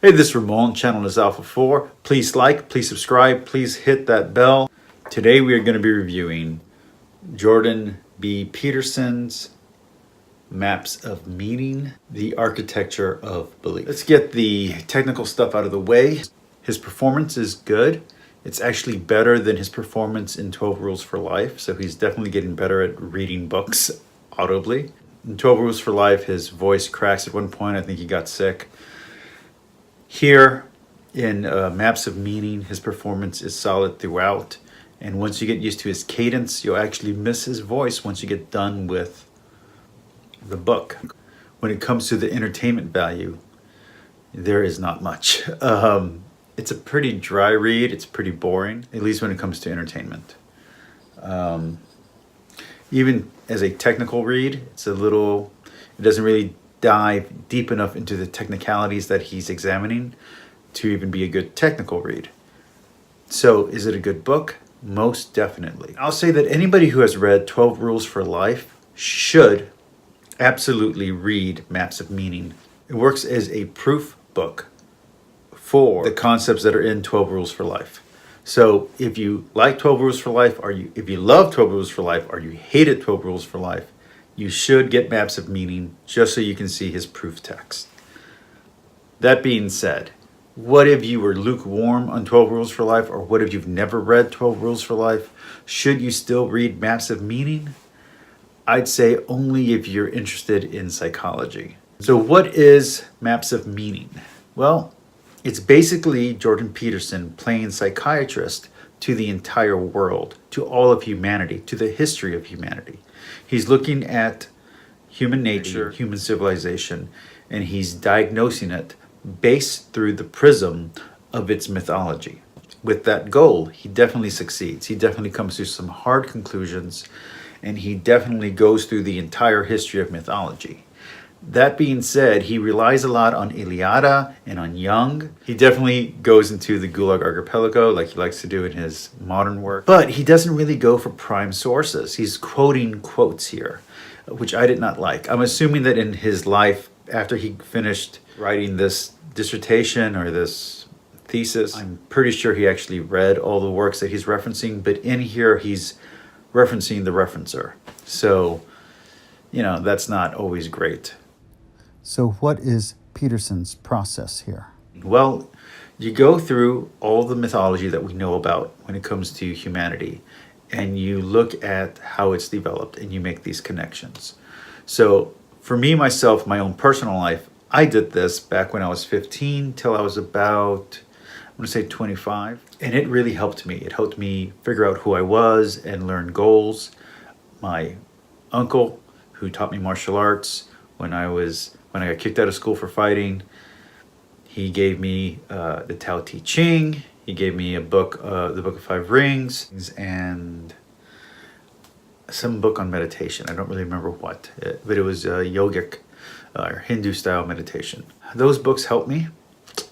Hey, this is Ramon, channel is Alpha 4. Please like, please subscribe, please hit that bell. Today we are going to be reviewing Jordan B. Peterson's Maps of Meaning, the Architecture of Belief. Let's get the technical stuff out of the way. His performance is good. It's actually better than his performance in 12 Rules for Life, so he's definitely getting better at reading books audibly. In 12 Rules for Life, his voice cracks at one point. I think he got sick. Here in Maps of Meaning, his performance is solid throughout. And once you get used to his cadence, you'll actually miss his voice once you get done with the book. When it comes to the entertainment value, there is not much. It's a pretty dry read. It's pretty boring, at least when it comes to entertainment. Even as a technical read, it doesn't really dive deep enough into the technicalities that he's examining to even be a good technical read. So is it a good book? Most definitely. I'll say that anybody who has read 12 Rules for Life should absolutely read Maps of Meaning. It works as a proof book for the concepts that are in 12 Rules for Life. So if you like 12 Rules for Life, if you love 12 Rules for Life, or you hated 12 Rules for Life, you should get Maps of Meaning just so you can see his proof text. That being said, what if you were lukewarm on 12 Rules for Life, or what if you've never read 12 Rules for Life? Should you still read Maps of Meaning? I'd say only if you're interested in psychology. So what is Maps of Meaning? Well, it's basically Jordan Peterson playing psychiatrist to the entire world, to all of humanity, to the history of humanity. He's looking at human nature, human civilization, and he's diagnosing it based through the prism of its mythology. With that goal, he definitely succeeds. He definitely comes to some hard conclusions, and he definitely goes through the entire history of mythology. That being said, he relies a lot on Iliada and on Jung. He definitely goes into the Gulag Archipelago like he likes to do in his modern work. But he doesn't really go for prime sources. He's quoting quotes here, which I did not like. I'm assuming that in his life, after he finished writing this dissertation or this thesis, I'm pretty sure he actually read all the works that he's referencing. But in here, he's referencing the referencer. So, that's not always great. So what is Peterson's process here? Well, you go through all the mythology that we know about when it comes to humanity, and you look at how it's developed, and you make these connections. So for me, myself, my own personal life, I did this back when I was 15 till I was about, I'm going to say 25. And it really helped me. It helped me figure out who I was and learn goals. My uncle, who taught me martial arts when I got kicked out of school for fighting, he gave me the Tao Te Ching. He gave me a book, the Book of Five Rings, and some book on meditation. I don't really remember what, but it was yogic or Hindu style meditation. Those books helped me,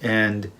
and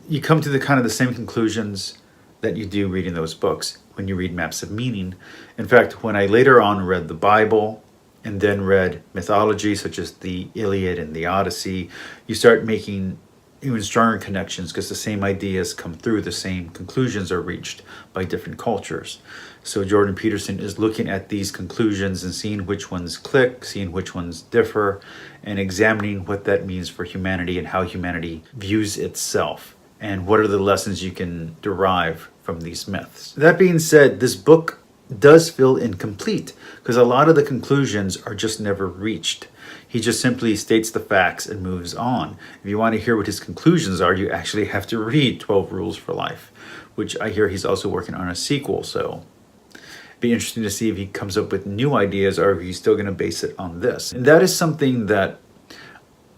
you come to the same conclusions that you do reading those books when you read Maps of Meaning. In fact, when I later on read the Bible and then read mythology such as the Iliad and the Odyssey, you start making even stronger connections because the same ideas come through, the same conclusions are reached by different cultures. So Jordan Peterson is looking at these conclusions and seeing which ones click, seeing which ones differ, and examining what that means for humanity and how humanity views itself, and what are the lessons you can derive from these myths. That being said, this book does feel incomplete because a lot of the conclusions are just never reached. He just simply states the facts and moves on. If you want to hear what his conclusions are, you actually have to read 12 Rules for Life, which I hear he's also working on a sequel. So it'd be interesting to see if he comes up with new ideas or if he's still going to base it on this. And that is something that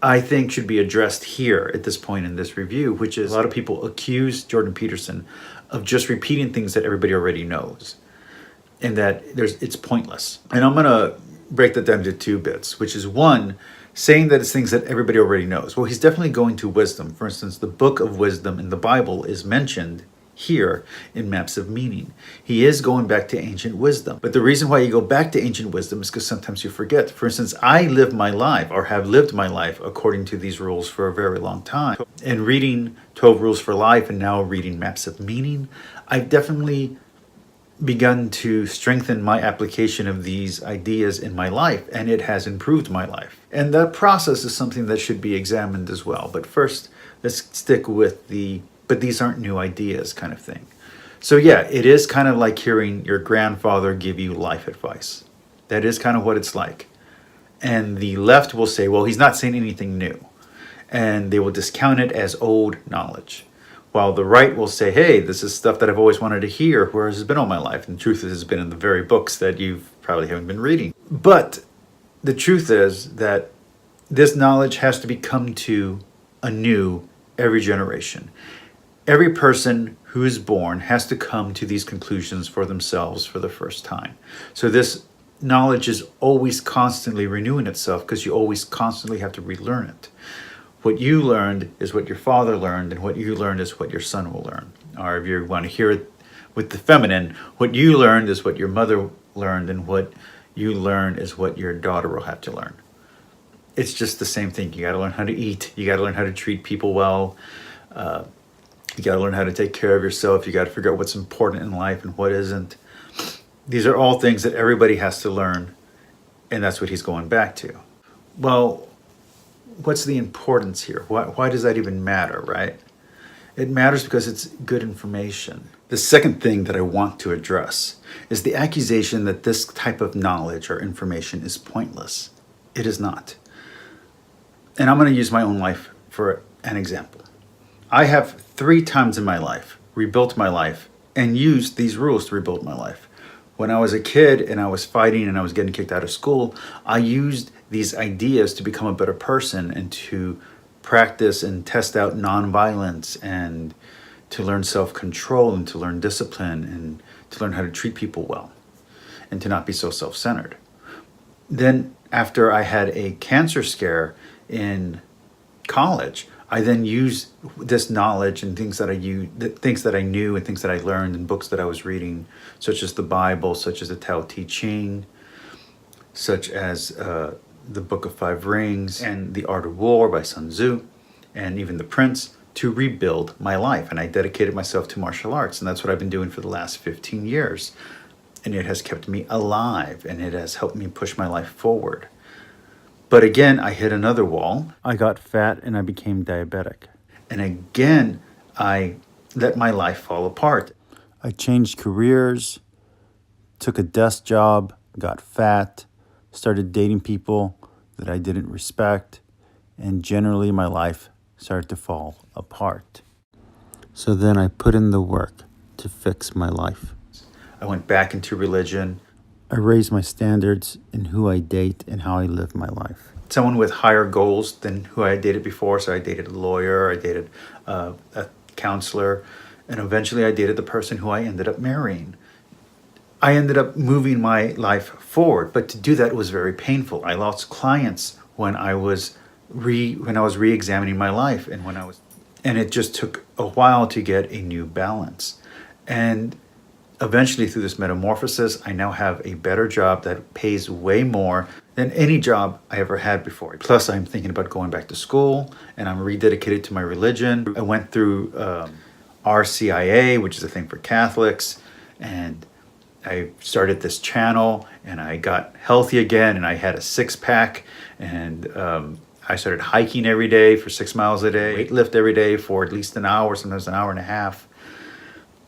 I think should be addressed here at this point in this review, which is a lot of people accuse Jordan Peterson of just repeating things that everybody already knows, and that it's pointless. And I'm going to break that down into two bits, which is one, saying that it's things that everybody already knows. Well, he's definitely going to wisdom. For instance, the Book of Wisdom in the Bible is mentioned here in Maps of Meaning. He is going back to ancient wisdom. But the reason why you go back to ancient wisdom is because sometimes you forget. For instance, I live my life or have lived my life according to these rules for a very long time. And reading 12 Rules for Life and now reading Maps of Meaning, I've definitely begun to strengthen my application of these ideas in my life, and it has improved my life. And that process is something that should be examined as well. But first, let's stick with the but these aren't new ideas kind of thing. So yeah, it is kind of like hearing your grandfather give you life advice. That is kind of what it's like. And the left will say, well, he's not saying anything new. And they will discount it as old knowledge. While the right will say, hey, this is stuff that I've always wanted to hear, whereas it's been all my life. And the truth is, it's been in the very books that you probably haven't been reading. But the truth is that this knowledge has to be come to anew every generation. Every person who is born has to come to these conclusions for themselves for the first time. So this knowledge is always constantly renewing itself because you always constantly have to relearn it. What you learned is what your father learned, and what you learned is what your son will learn. Or if you want to hear it with the feminine, what you learned is what your mother learned, and what you learn is what your daughter will have to learn. It's just the same thing. You got to learn how to eat. You got to learn how to treat people well. You got to learn how to take care of yourself. You got to figure out what's important in life and what isn't. These are all things that everybody has to learn, and that's what he's going back to. Well, what's the importance here? Why does that even matter, right? It matters because it's good information. The second thing that I want to address is the accusation that this type of knowledge or information is pointless. It is not. And I'm going to use my own life for an example. I have 3 times in my life rebuilt my life and used these rules to rebuild my life. When I was a kid and I was fighting and I was getting kicked out of school, I used these ideas to become a better person and to practice and test out nonviolence and to learn self-control and to learn discipline and to learn how to treat people well and to not be so self-centered. Then after I had a cancer scare in college, I then used this knowledge and things that I knew and things that I learned in books that I was reading, such as the Bible, such as the Tao Te Ching, such as the Book of Five Rings and The Art of War by Sun Tzu, and even The Prince, to rebuild my life. And I dedicated myself to martial arts, and that's what I've been doing for the last 15 years. And it has kept me alive, and it has helped me push my life forward. But again, I hit another wall. I got fat and I became diabetic. And again, I let my life fall apart. I changed careers, took a desk job, got fat, started dating people that I didn't respect, and generally my life started to fall apart. So then I put in the work to fix my life. I went back into religion. I raised my standards in who I date and how I live my life. Someone with higher goals than who I had dated before. So I dated a lawyer, I dated a counselor, and eventually I dated the person who I ended up marrying. I ended up moving my life forward, but to do that was very painful. I lost clients when I was re-examining my life, and it just took a while to get a new balance. And eventually, through this metamorphosis, I now have a better job that pays way more than any job I ever had before. Plus, I'm thinking about going back to school, and I'm rededicated to my religion. I went through RCIA, which is a thing for Catholics, and I started this channel, and I got healthy again, and I had a 6-pack, and I started hiking every day for 6 miles a day, weightlift every day for at least an hour, sometimes an hour and a half,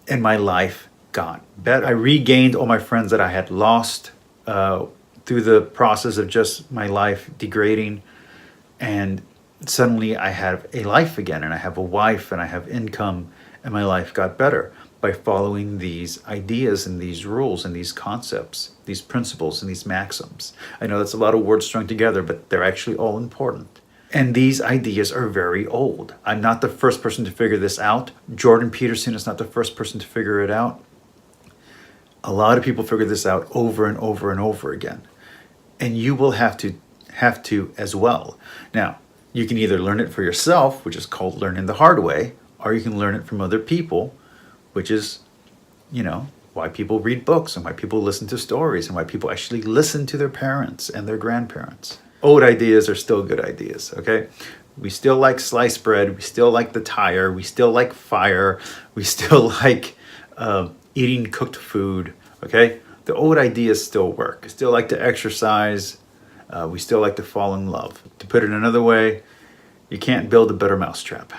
and my life got better. I regained all my friends that I had lost through the process of just my life degrading, and suddenly I have a life again, and I have a wife, and I have income, and my life got better by following these ideas and these rules and these concepts, these principles and these maxims. I know that's a lot of words strung together, but they're actually all important. And these ideas are very old. I'm not the first person to figure this out. Jordan Peterson is not the first person to figure it out. A lot of people figure this out over and over and over again. And you will have to as well. Now, you can either learn it for yourself, which is called learning the hard way, or you can learn it from other people, which is, why people read books and why people listen to stories and why people actually listen to their parents and their grandparents. Old ideas are still good ideas, okay? We still like sliced bread. We still like the tire. We still like fire. We still like eating cooked food, okay? The old ideas still work. We still like to exercise. We still like to fall in love. To put it another way, you can't build a better mousetrap.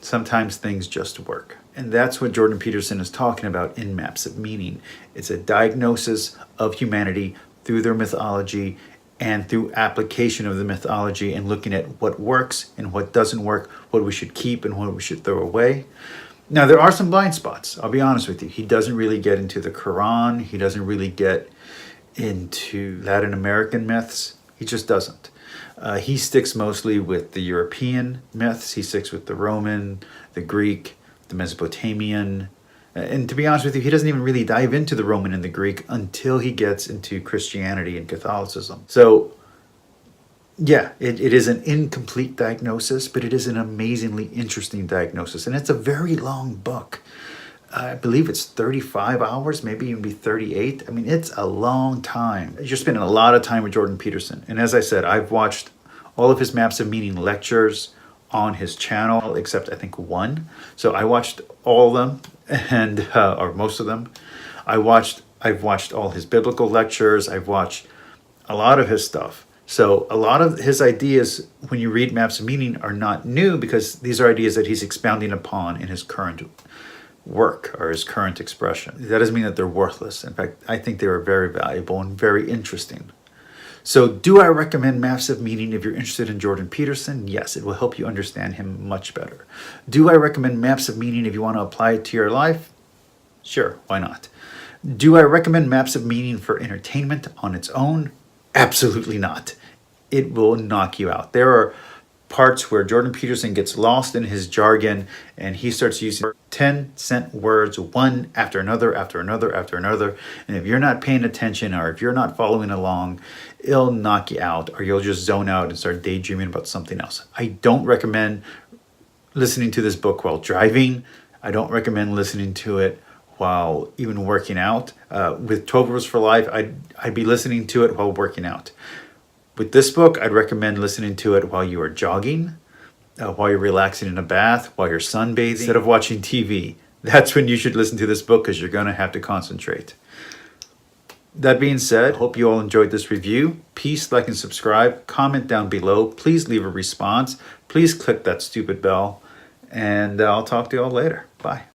Sometimes things just work. And that's what Jordan Peterson is talking about in Maps of Meaning. It's a diagnosis of humanity through their mythology and through application of the mythology and looking at what works and what doesn't work, what we should keep and what we should throw away. Now, there are some blind spots. I'll be honest with you. He doesn't really get into the Quran. He doesn't really get into Latin American myths. He just doesn't. He sticks mostly with the European myths. He sticks with the Roman, the Greek, the Mesopotamian. And to be honest with you, he doesn't even really dive into the Roman and the Greek until he gets into Christianity and Catholicism. So, yeah, it is an incomplete diagnosis, but it is an amazingly interesting diagnosis. And it's a very long book. I believe it's 35 hours, maybe even be 38. I mean, it's a long time. You're spending a lot of time with Jordan Peterson. And as I said, I've watched all of his Maps of Meaning lectures on his channel, except I think one. So I watched all of them, or most of them. I've watched all his biblical lectures. I've watched a lot of his stuff. So a lot of his ideas, when you read Maps of Meaning, are not new because these are ideas that he's expounding upon in his current work or his current expression. That doesn't mean that they're worthless. In fact, I think they are very valuable and very interesting. So do I recommend Maps of Meaning if you're interested in Jordan Peterson? Yes, it will help you understand him much better. Do I recommend Maps of Meaning if you want to apply it to your life? Sure, why not? Do I recommend Maps of Meaning for entertainment on its own? Absolutely not. It will knock you out. There are parts where Jordan Peterson gets lost in his jargon and he starts using 10-cent words, one after another, after another, after another. And if you're not paying attention or if you're not following along, it'll knock you out or you'll just zone out and start daydreaming about something else. I don't recommend listening to this book while driving. I don't recommend listening to it while even working out. With 12 Rules for Life, I'd be listening to it while working out. With this book, I'd recommend listening to it while you are jogging, while you're relaxing in a bath, while you're sunbathing, instead of watching TV. That's when you should listen to this book because you're going to have to concentrate. That being said, I hope you all enjoyed this review. Please like and subscribe. Comment down below. Please leave a response. Please click that stupid bell. And I'll talk to you all later. Bye.